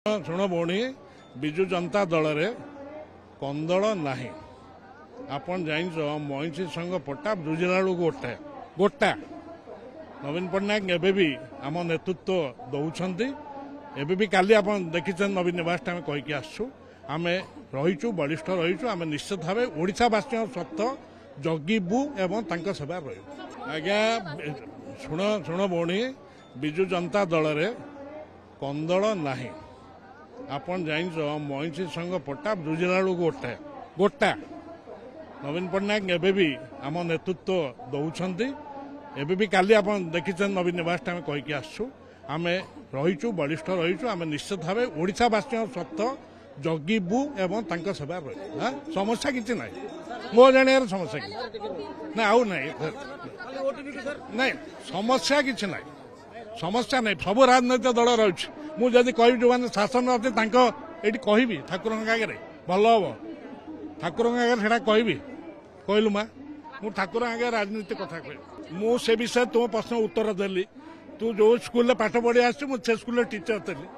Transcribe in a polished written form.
शुण भौणी विजु जनता दल रे कंदल नाही आपण जाइछ मईसी संघ पट्टा बुझिला गोटे गोटा नवीन पट्टनायक एबे भी आम नेतृत्व दौरान एबे भी काली आप देखी नवीन निवास आम कहीकि आसु आम रहीचु बलिष्ठ रहीचु आम निश्चित भाव ओडिशावासी सत्य जगिबू एवं सेवा रही आज्ञा शुण शुण भौणी विजु जनता दल रे कंदल नाही आपण जाइछ मईसी संघ पट्टा बुझिला गोटे गोटा नवीन पट्टनायक एबे भी आम नेतृत्व दौरान एबे भी काली आप देखी नवीन निवास आम कहीकि आसु आम रहीचु बलिष्ठ रहीचु आम निश्चित भाव ओडिशावासी सत्य जगिबू एवं सेवा रही समस्या किसी ना मो जान समस्या ना आउ ना समस्या किसी ना समस्या नहीं सब राजनैतिक दल रही मुझे कह जो मैंने शासन अच्छे ये कहबी ठाकुर आगे भल हम ठाकुर आगे कहबी कहलु माँ मु ठाकुर आगे राजनीति कथा कह मुझे विषय तुम प्रश्न उत्तर देली तू जो स्कूल पाठ पढ़ी आस स्कूल टीचर थी।